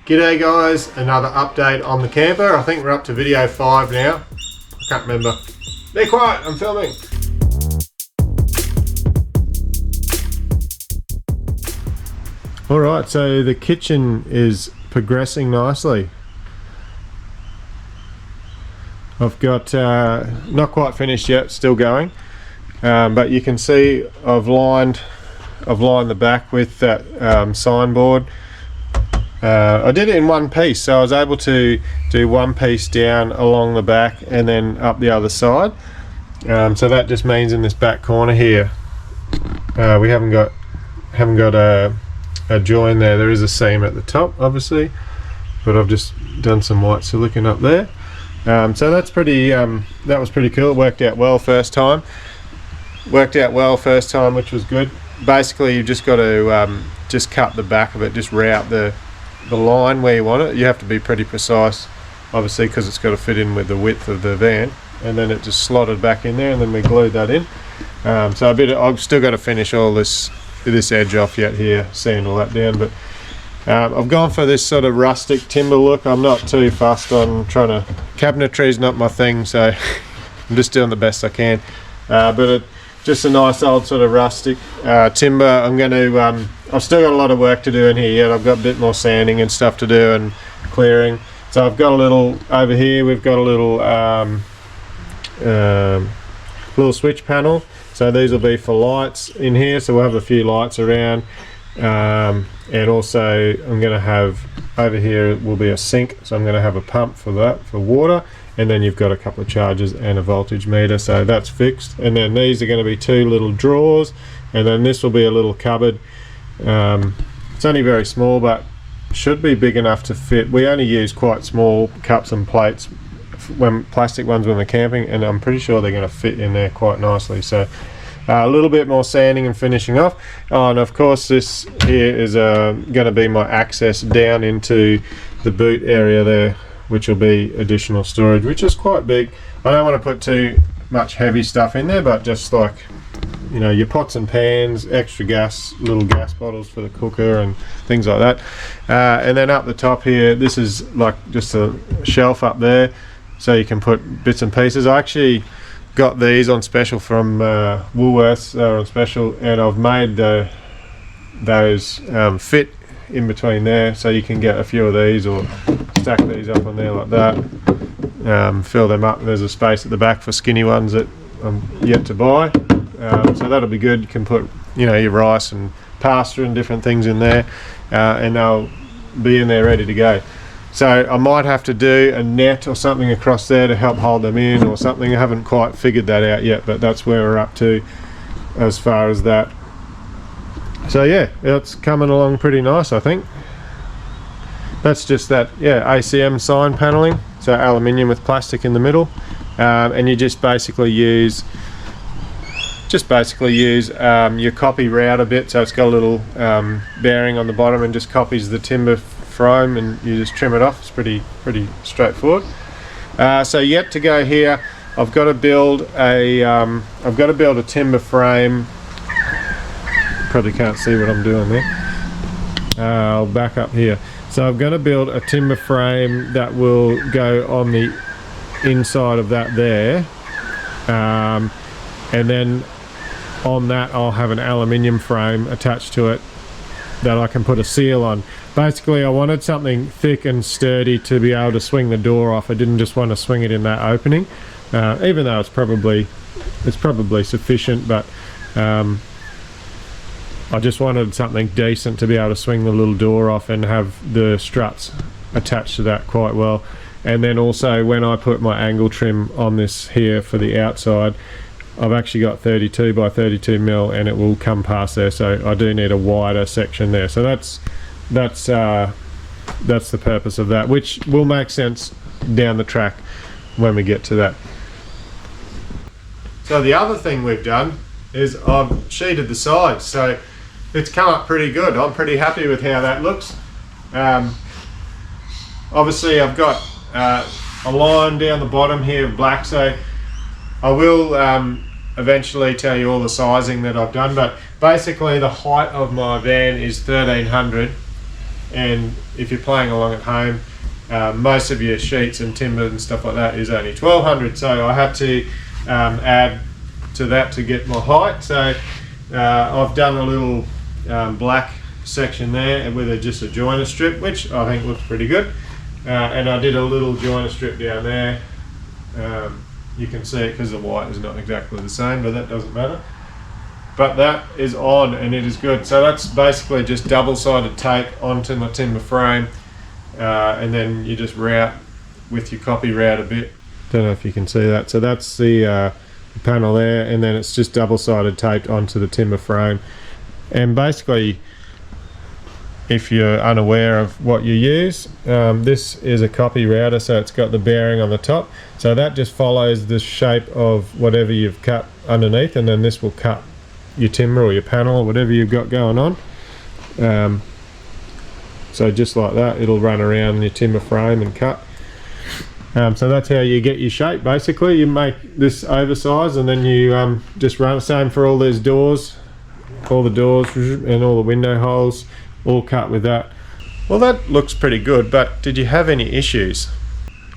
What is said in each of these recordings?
G'day guys, another update on the camper. I think we're up to video 5 now. I can't remember. Be quiet, I'm filming. Alright, so the kitchen is progressing nicely. I've got, not quite finished yet, still going. But you can see I've lined the back with that signboard. I did it in one piece, so I was able to do one piece down along the back and then up the other side. So that just means in this back corner here, we haven't got a join there. There is a seam at the top, obviously, but I've just done some white silicone up there. So that's pretty. That was pretty cool. It worked out well first time. Which was good. Basically, you've just got to just cut the back of it, just route the line where you want it. You have to be pretty precise, obviously, because it's got to fit in with the width of the van, and then it just slotted back in there, and then we glued that in. So I've still got to finish all this edge off yet here, sand all that down, but I've gone for this sort of rustic timber look. I'm not too fussed on trying to, cabinetry is not my thing, so I'm just doing the best I can, but just a nice old sort of rustic timber. I'm going to I've still got a lot of work to do in here yet. I've got a bit more sanding and stuff to do and clearing. So I've got a little over here, we've got a little little switch panel. So these will be for lights in here, so we'll have a few lights around, and also I'm going to have over here will be a sink, so I'm going to have a pump for that, for water, and then you've got a couple of chargers and a voltage meter, so that's fixed. And then these are going to be 2 little drawers, and then this will be a little cupboard. It's only very small, but should be big enough to fit. We only use quite small cups and plates, plastic ones when we're camping, and I'm pretty sure they're going to fit in there quite nicely. So a little bit more sanding and finishing off. Oh, and of course this here is going to be my access down into the boot area there, which will be additional storage, which is quite big. I don't want to put too much heavy stuff in there, but just like, you know, your pots and pans, extra gas, little gas bottles for the cooker and things like that. And then up the top here, this is like just a shelf up there, so you can put bits and pieces. I actually got these on special from Woolworths. They're on special, and I've made those fit in between there, so you can get a few of these or stack these up on there like that. Fill them up. There's a space at the back for skinny ones that I'm yet to buy. So that'll be good. You can put, you know, your rice and pasta and different things in there, and they'll be in there ready to go. So I might have to do a net or something across there to help hold them in or something. I haven't quite figured that out yet, but that's where we're up to as far as that. So yeah, it's coming along pretty nice, I think. That's just that, yeah, ACM sign paneling, so aluminium with plastic in the middle, and you just basically use your copy router bit, so it's got a little bearing on the bottom and just copies the timber frame, and you just trim it off. It's pretty straightforward. So yet to go here, I've got to build a timber frame. Probably can't see what I'm doing there. I'll back up here. So I'm going to build a timber frame that will go on the inside of that there, and then on that I'll have an aluminium frame attached to it that I can put a seal on. Basically, I wanted something thick and sturdy to be able to swing the door off. I didn't just want to swing it in that opening, even though it's probably sufficient, but I just wanted something decent to be able to swing the little door off and have the struts attached to that quite well. And then also, when I put my angle trim on this here for the outside, I've actually got 32 by 32 mil, and it will come past there, so I do need a wider section there. So that's the purpose of that, which will make sense down the track when we get to that. So the other thing we've done is I've sheeted the sides, so it's come up pretty good. I'm pretty happy with how that looks. Obviously I've got a line down the bottom here of black, so I will eventually tell you all the sizing that I've done, but basically the height of my van is 1300, and if you're playing along at home, most of your sheets and timber and stuff like that is only 1200, so I had to add to that to get my height. So I've done a little black section there with just a joiner strip, which I think looks pretty good, and I did a little joiner strip down there. You can see it because the white is not exactly the same, but that doesn't matter. But that is on and it is good. So that's basically just double-sided tape onto my timber frame, and then you just route with your copy route a bit. Don't know if you can see that. So that's the panel there, and then it's just double-sided taped onto the timber frame. And basically, if you're unaware of what you use, this is a copy router, so it's got the bearing on the top, so that just follows the shape of whatever you've cut underneath, and then this will cut your timber or your panel or whatever you've got going on. So just like that, it'll run around your timber frame and cut. So that's how you get your shape. Basically, you make this oversized, and then you just run the same for all these doors, all the doors and all the window holes, all cut with that. Well, that looks pretty good, but did you have any issues?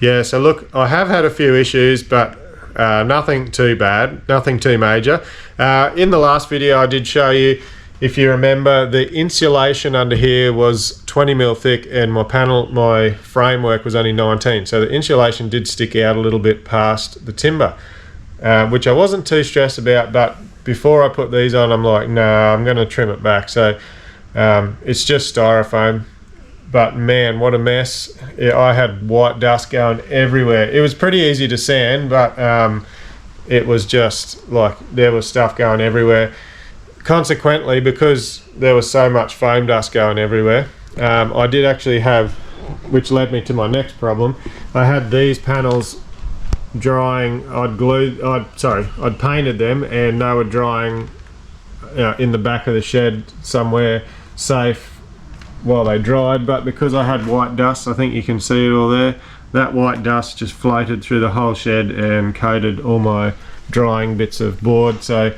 Yeah, so look, I have had a few issues, but nothing too bad, nothing too major. In the last video I did show you, if you remember, the insulation under here was 20mm thick, and my framework was only 19, so the insulation did stick out a little bit past the timber, which I wasn't too stressed about, but before I put these on, I'm like, nah, I'm going to trim it back. So it's just styrofoam, but man, what a mess. I had white dust going everywhere. It was pretty easy to sand, but it was just like there was stuff going everywhere. Consequently, because there was so much foam dust going everywhere, I did actually have, which led me to my next problem, I had these panels drying. I'd painted them, and they were drying in the back of the shed somewhere safe while they dried, but because I had white dust, I think you can see it all there, that white dust just floated through the whole shed and coated all my drying bits of board. So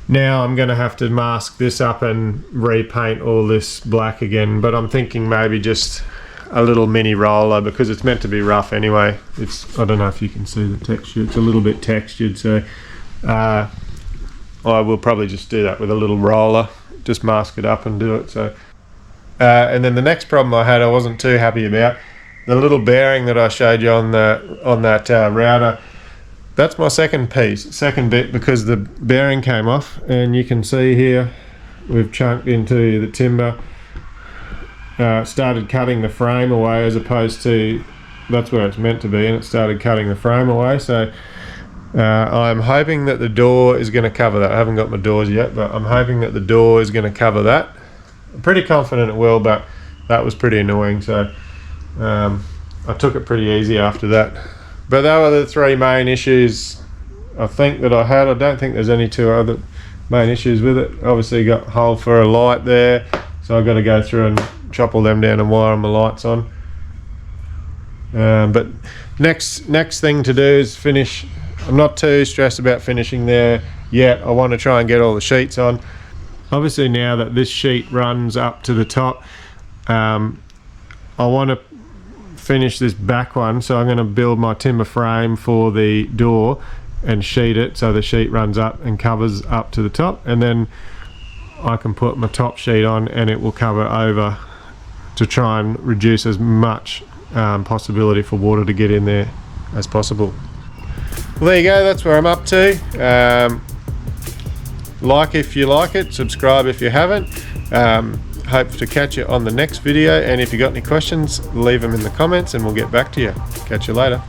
now I'm going to have to mask this up and repaint all this black again, but I'm thinking maybe just a little mini roller, because it's meant to be rough anyway. I don't know if you can see the texture, it's a little bit textured, so I will probably just do that with a little roller, just mask it up and do it. So and then the next problem I had, I wasn't too happy about, the little bearing that I showed you on that router. That's my second bit, because the bearing came off, and you can see here we've chunked into the timber, started cutting the frame away, as opposed to, that's where it's meant to be, and it started cutting the frame away. So I'm hoping that the door is going to cover that. I haven't got my doors yet, but I'm hoping that the door is going to cover that. I'm pretty confident it will, but that was pretty annoying, so I took it pretty easy after that. But they were the three main issues I think that I had. I don't think there's any two other main issues with it. Obviously got a hole for a light there, so I've got to go through and chop all them down and wire my lights on. But next thing to do is finish. I'm not too stressed about finishing there yet. I want to try and get all the sheets on. Obviously now that this sheet runs up to the top, I want to finish this back one, so I'm going to build my timber frame for the door and sheet it so the sheet runs up and covers up to the top, and then I can put my top sheet on and it will cover over to try and reduce as much possibility for water to get in there as possible. Well, there you go, that's where I'm up to. Like if you like it, subscribe if you haven't. Hope to catch you on the next video, and if you got any questions, leave them in the comments and we'll get back to you. Catch you later.